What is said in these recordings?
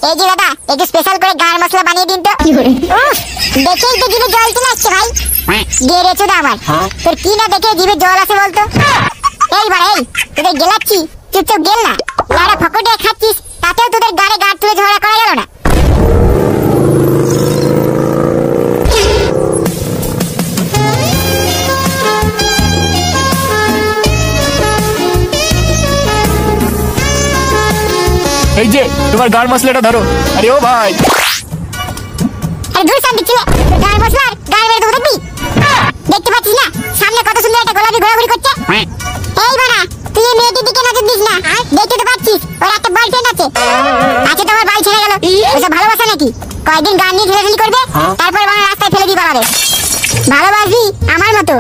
এই যে দাদা একটু স্পেশাল করে গার মশলা বানিয়ে দিন তো। দেখেই তো জিভে জল চলে আসছে ভাই। গেরে চোদা আমার, তোর কি না দেখে জিভে জল আসে বলতো? এইবার এই তোদের গেলাচ্ছি, চুপচাপ গেল না। লাড়া ফকটে খাচ্ছিস, তাতেও তোদের গাড়ে গাড় তুলে ঝগড়া করা গেল না। এই যে তোমার গার মশলাটা ধরো। আরে ও ভাই, আরে দূর সামনে ছিল গার মশলার গার মেরে দেবো দেখবি। দেখতে পাচ্ছিস না সামনে কত সুন্দর একটা গোলাপি ঘোরাঘুরি করছে। এই বাড়া তুই এই মেয়েটির দিকে নজর দিস না, দেখতে তো পাচ্ছিস ওর একটা বয়ফ্রেন্ড আছে। আছে তো আমার বাল ছেড়ে গেল, ওসব ভালোবাসা নাকি? কয়েকদিন গান নিয়ে ঠেলাঠেলি করবে, তারপর বাড়া রাস্তায় ফেলে দিয়ে পালাবে। ভালোবাসবি আমার মতো।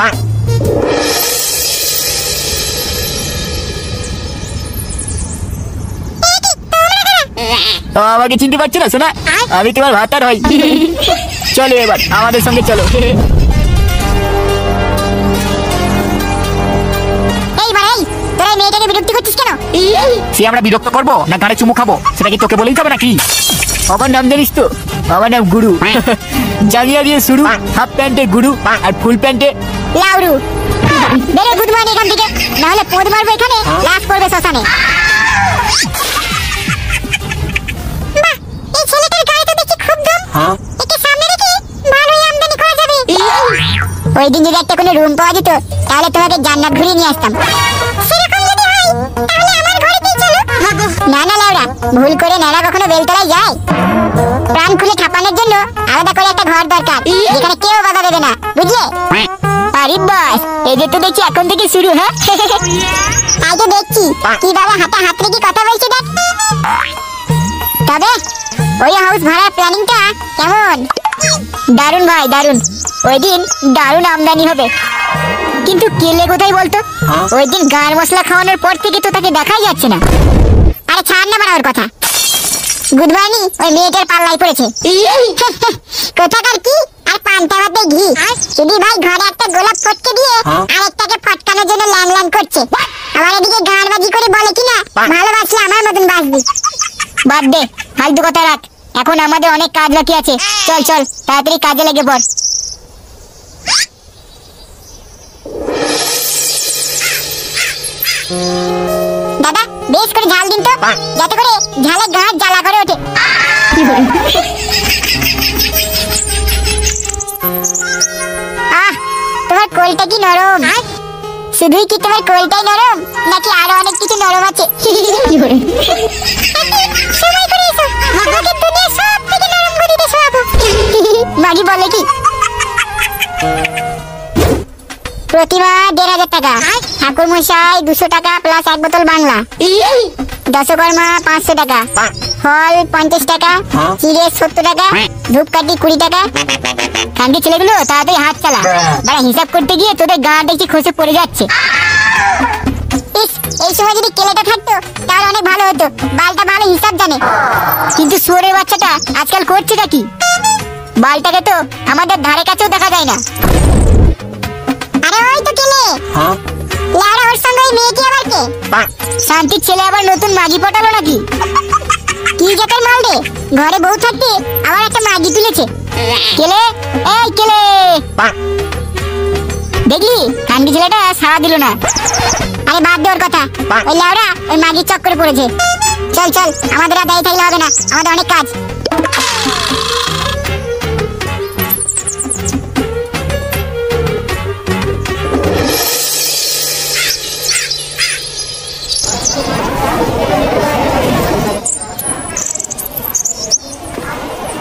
আমাকে চিনতে পারছো না শোনা? আমি তোমার ভাতার হই। চলো এবার আমাদের সঙ্গে চলো। সে আমরা বিরক্ত করবো না গাড়ি চুমু খাবো সেটা কি তোকে বলেই যাবে নাকি? আমার নাম জানিস তো? আমার নাম গুরু। জাঙ্গিয়া দিয়ে শুরু, হাফ প্যান্টে গুরু আর ফুল প্যান্টে লাউরু। বেরে গুড মর্নিং এখান থেকে, না হলে পোদ মারবো এখানে, লাশ পড়বে শ্মশানে। এই ছেলেটার গায়ে তো দেখি খুব দম। একে সামনে রেখে ভালোই আমদানি করা যাবে। ওই দিন যদি একটা কোনো রুম পাওয়া যেত তাহলে তোমাকে জান্নাত ঘুরিয়ে নিয়ে আসতাম। সেরকম যদি হয় তাহলে আমার ঘরেতেই চলো। না না লাউরা, ভুল করে নারা কখনো বেলতলায় যায়? প্রাণ খুলে ঠাপানোর জন্য আলাদা করে একটা ঘর দরকার, যেখানে কেউ বাধা দেবে না, বুঝলে? আরে বাস, এদের তো দেখছি এখন থেকে শুরু। হ্যাঁ তাই তো দেখছি কিভাবে হাতে হাত রেখে কথা বলছে দেখ। তবে ওই হাউস ভাড়ার প্ল্যানিংটা কেমন? দারুণ ভাই দারুণ, ওই দিন দারুণ আমদানি হবে। কিন্তু কেলে কোথায় বলতো? ওই দিন গার মশলা খাওয়ানোর পর থেকে তো তাকে দেখাই যাচ্ছে না। আরে ছাড় না বাড়ার কথা। গুড মর্নিং ওই মেয়েটার পাল্লাই পড়েছে। কোথাকার কি আর পান্তা ভাতে ঘি, শুধু ভাই ঘরে একটা গোলাপ ফটকে দিয়ে আরেকটাকে ফটকানোর জন্য ল্যাং ল্যাং করছে। আবার এদিকে গান বাজি করে বলে কিনা ভালোবাসলে আমার মতন বাসবি। বাদ দে, ফালতু কথা রাখ। এখন আমাদের অনেক কাজ বাকি আছে। চল চল তাড়াতাড়ি কাজে লেগে পড়। দাদা বেশ করে ঝাল দিন তো, যাতে করে ঝালে গাছ জ্বালা করে ওঠে। তোমার কোলটা কি নরম? শুধুই কি তোমার কোলটাই নরম, নাকি আরো অনেক কিছু নরম আছে? সময় করে এসো, আমাকে দুনিয়ার সব থেকে নরম গদিতে শোয়াবো। মাগি বলে কি প্রতিমা ১,৫০০ টাকা, ঠাকুর মশাই ২০০ টাকা প্লাস ১ বোতল বাংলা, দশকর্মা ৫০০ টাকা, ফল ৫০ টাকা, চিড়ে ৭০ টাকা, ধূপকাঠি ২০ টাকা। কান্দি ছেলেগুলো তাড়াতাড়ি হাত চালা, বাড়া হিসাব করতে গিয়ে তোদের গা দেখছি খসে পড়ে যাচ্ছে। এই সময় যদি কেলেটা থাকতো তাহলে অনেক ভালো হতো, বালটা ভালো হিসাব জানে। কিন্তু শুয়োরের বাচ্চাটা আজকাল করছেটা কি? বালটাকে তো আমাদের ধারে কাছেও দেখা যায় না। আরে ওই তো কেলে, লারা ওর সঙ্গে ওই মেয়েটি আবার কে? শান্তির ছেলে আবার নতুন মাগি পটালো নাকি? কি জাতের মাল রে, ঘরে বউ থাকতে আবার একটা মাগি তুলেছে। কেলে, এই কেলে, দেখলি কান্দি ছেলেটা সাড়া দিল না। আরে বাদ দে ওর কথা, ওই লাউরা ওই মাগির চক্করে পড়েছে। চল চল, আমাদের আর দাঁড়িয়ে থাকলে হবে না, আমাদের অনেক কাজ।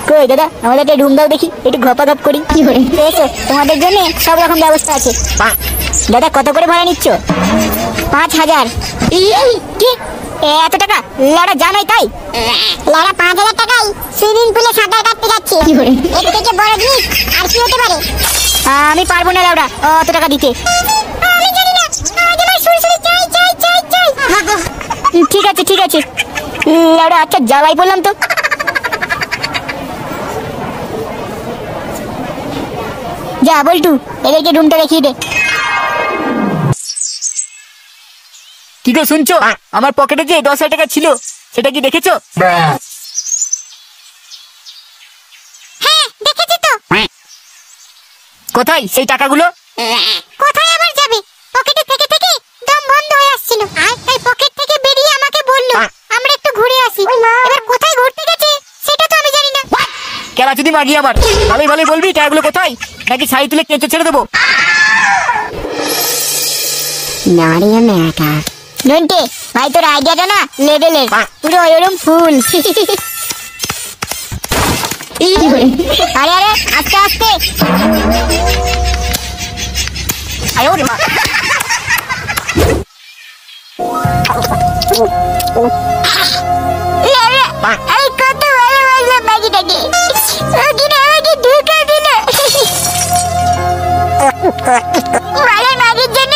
কই দাদা, আমাদের একটা রুম দাও দেখি, একটু ঘপা ঘপ করি। এসো, তোমাদের জন্য সব রকম ব্যবস্থা আছে। দাদা কত করে ভাড়া নিচ্ছ? ৫,০০০। কি এত টাকা? লাড়া জানাই তাই? লাড়া ৫,০০০ টাকায় সুইমিং পুলে সাঁতার কাটতে যাচ্ছে। এর থেকে বড় জিনিস আর কি হতে পারে? আমি পারবো না লাউড়া অত টাকা দিতে। আমি জানি না, আজ আমার সুরসুরি চাই চাই চাই চাই। ঠিক আছে ঠিক আছে লাউড়া, আচ্ছা যাওয়াই বললাম তো। যা বলটু, এদেরকে রুমটা দেখিয়ে দে। কি গো শুনছো? আমার পকেটে যে ১০,০০০ টাকা ছিল সেটা কি দেখেছো? কোথায় সেই টাকাগুলো? কোথায় আবার যাবে, পকেটে থেকে থেকে দম বন্ধ হয়ে আসছিল, তাই পকেট থেকে বেরিয়ে আমাকে বললো আমরা একটু ঘুরে আসি। এবার কোথায় ঘুরতে গেছে সেটা তো আমি জানি না। কেলা যদি মাগি আমার, ভালোই ভালোই বলবি টাকাগুলো কোথায়, নাকি ছাই তুলে কেঁচে ছেড়ে দেবো। নন্টে ভাই, তোর আইডিয়াটা না লেভেলের, পুরো ওরকম ফুল। আরে আরে আস্তে আস্তে। আয় ওরে মা। আমি কত ভালোবাসলাম ম্যাগিটাকে, ওখানে আমাকে ঢুকা দিল। মায়ের ম্যাগির জন্য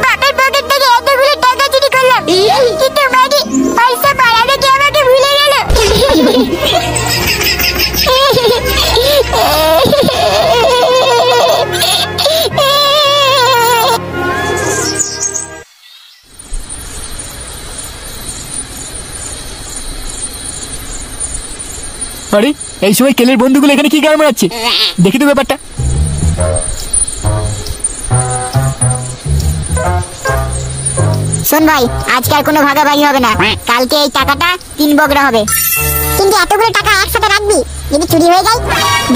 বাপের পকেট থেকে এতগুলো টাকা চুরি করলাম, কিন্তু ম্যাগি পয়সা পাড়া দেখে আমাকে ভুলে গেল। আরে এই সময় কেলের বন্ধুগুলো এখানে কি গান মারাচ্ছে, দেখি তো ব্যাপারটা। শোন ভাই, আজকে আর কোনো ভাগাভাগি হবে না, কালকে এই টাকাটা 3 বগরা হবে। কিন্তু এতগুলো টাকা একসাথে রাখবি, যদি চুরি হয়ে যায়?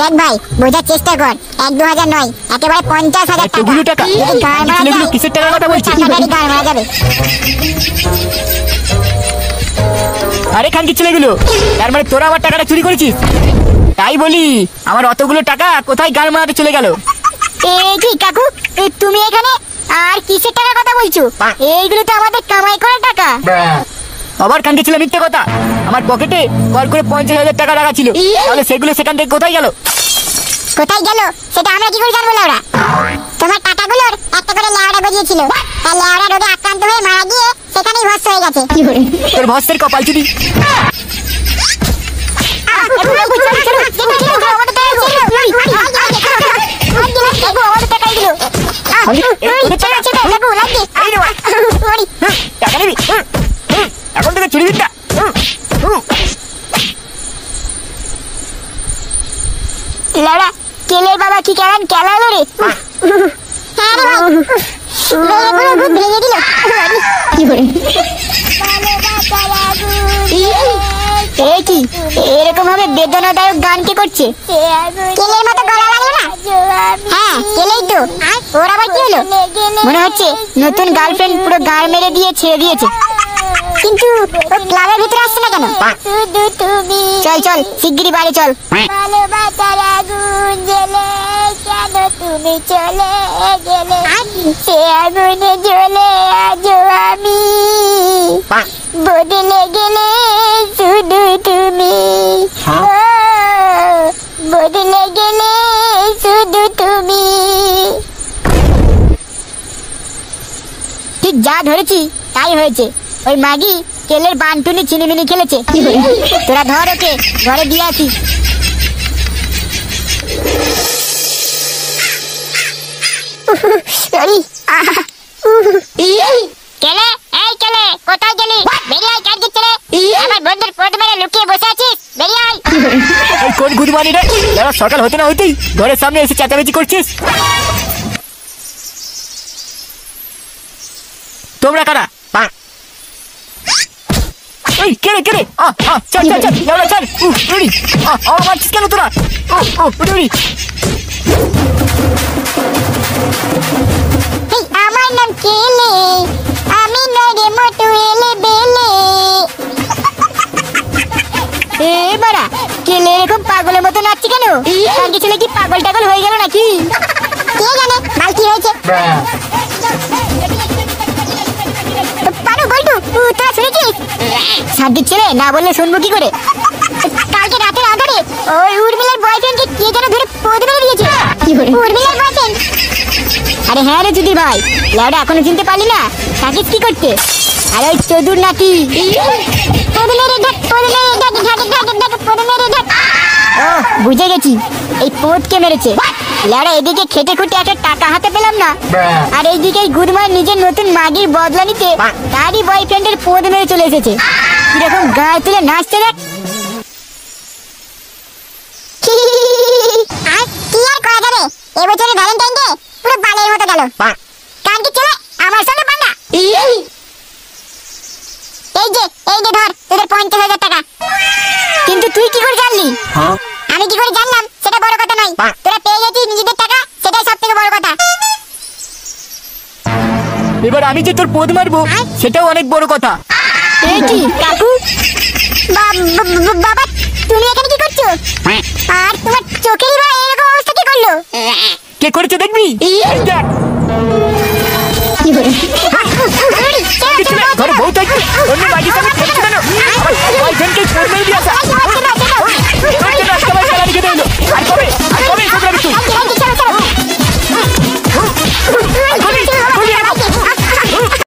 দেখ ভাই, বোঝার চেষ্টা কর, 1-2 হাজার নয়, একেবারে 50,000 টাকা। এতগুলো টাকা? যদি গান মারা ছেলেগুলো যায়, কিসের টাকার কথা বলছে? টাকাটারই গান মারা যাবে। আরে খানকি ছেলেগুলো, তার মানে তোরা আমার টাকাটা চুরি করেছিস? তাই বলি, আমার অতগুলো টাকা কোথায় গান মারাতে চলে গেল? কি কাকু, তুমি এখানে আর কিসের টাকার কথা বলছো? এইগুলো তো আমাদের কামাই করা টাকা। আবার খানকি ছেলে মিথ্যে কথা, আমার পকেটে কর করে 50,000 টাকা রাখা ছিল, তাহলে সেগুলো সেখান থেকে কোথায় গেল? কোথায় গেল সেটা আমরা কি করে জানবো লাউড়া? তোমার টাকাগুলোর একটা করে লাউড়া গজিয়েছিল, তাই লাউড়া রোগে আক্রান্ত হয়ে মারা গিয়ে সেখানেই ভস্ম হয়ে গেছে। তোর ভস্তের কপাল চুদি। টাকা নিবি এখন থেকে চুরি বিদ্যা। লাউড়া, কেলের বাবা কি কেমন কেলালো রে। হ্যাঁ রে ভাই, মেয়েগুলো খুব ভেঙে দিল। কি এরকম ভাবে বেদনাদায়ক গান কে করছে? কেলের মতো গলা লাগলো না? হ্যাঁ কেলেই তো। ওর আবার কি হলো? মনে হচ্ছে নতুন গার্লফ্রেন্ড পুরো গাড় মেরে দিয়ে ছেড়ে দিয়েছে। কিন্তু ও ক্লাবের ভিতরে আসছে না কেন? চল চল শিগগিরই বাড়ি চল। ভালোবাসার আগুন জ্বলে কেন তুমি চলে গেলে, সে আগুনে জ্বলে আজও আমি, বদলে গেলে শুধু তুমি, বদলে গেলে শুধু তুমি। ঠিক যা ধরেছি তাই হয়েছে, ওই মাগি কেলের বানটুনি চিনিমিনি খেলেছে। তোরা ধর ওকে, ঘরে দিয়ে আসি। কেলে, এই কেলে, কোথায় গেলি? বেরিয়ে আয়, কাজ দিচ্ছে রে। আমার বন্ধুর পদ মেরে লুকিয়ে বসে আছিস, বেরিয়ে আয়। এই কোন গুদমানি রে, যারা সকাল হতে না হতেই ঘরের সামনে এসে চেঁচামেচি করছিস? তোমরা কারা? এই কেড়ে কেড়ে, চল চল চল, লেওড়া চল। উড়ি, আমার মারছিস কেন তোরা? উড়ি। আমার নাম কেলে, আমি নরে মোটু এলে বেলে। এ বাড়া, কেলে এরকম পাগলের মতো নাচছে কেন? কালকে ছেলে কি পাগল টাগল হয়ে গেল নাকি? কে জানে মাল কি হয়েছে। পারু বল্টু, তোরা শুনেছিস? সাদ্দির ছেলে না বললে শুনবো কি করে? কালকে রাতের আধারে ওই উর্মিলার বয়ফ্রেন্ডকে কে যেন ধরে পদ মেরে দিয়েছে। উর্মিলার বয়ফ্রেন্ড? আরে হ্যাঁ রে চুদির ভাই, লেওড়া এখনো চিনতে পারলি না? থাকিস কি করতে? আরে ওই চোদুর নাকি। বুঝে গেছি, এই পোদকে মেরেছে। লেওড়া এদিকে খেটে খুঁটে একটা টাকা হাতে পেলাম না, আর এইদিকে গুরমার নিজের নতুন মাগির বদলা নিতে তারই বয়ফ্রেন্ডের পোদ মেরে চলে এসেছে। কিরকম গায়ে তুলে নাচতে দেখ। কি আর করা যাবে, এবছরের ভ্যালেন্টাইন ডে পুরো বালের মতো গেল। কালকে চলে আমার সঙ্গে পাঙ্গা। এই যে ধর তোদের 50,000 টাকা। কিন্তু তুই কি করে জানলি? আমি কি করে জানলাম সেটা বড় কথা নয়, তোরা পেয়ে গেছিস নিজেদের টাকা, সেটাই সব থেকে বড় কথা। এবার আমি যে তোর পোদ মারবো সেটাও অনেক বড় কথা। এই কি কাকু? বাবা তুমি এখানে কি করছো? আর তোমার চোখেরই বা এরকম অবস্থা কি করলো? কে করেছে দেখবি? এই দেখ। ঘরে বউ থাকবে অন্য বাড়ির সঙ্গে খেলছে কেন? আমার বয়ফ্রেন্ডকে ফোন মেরে দিয়ে আসা।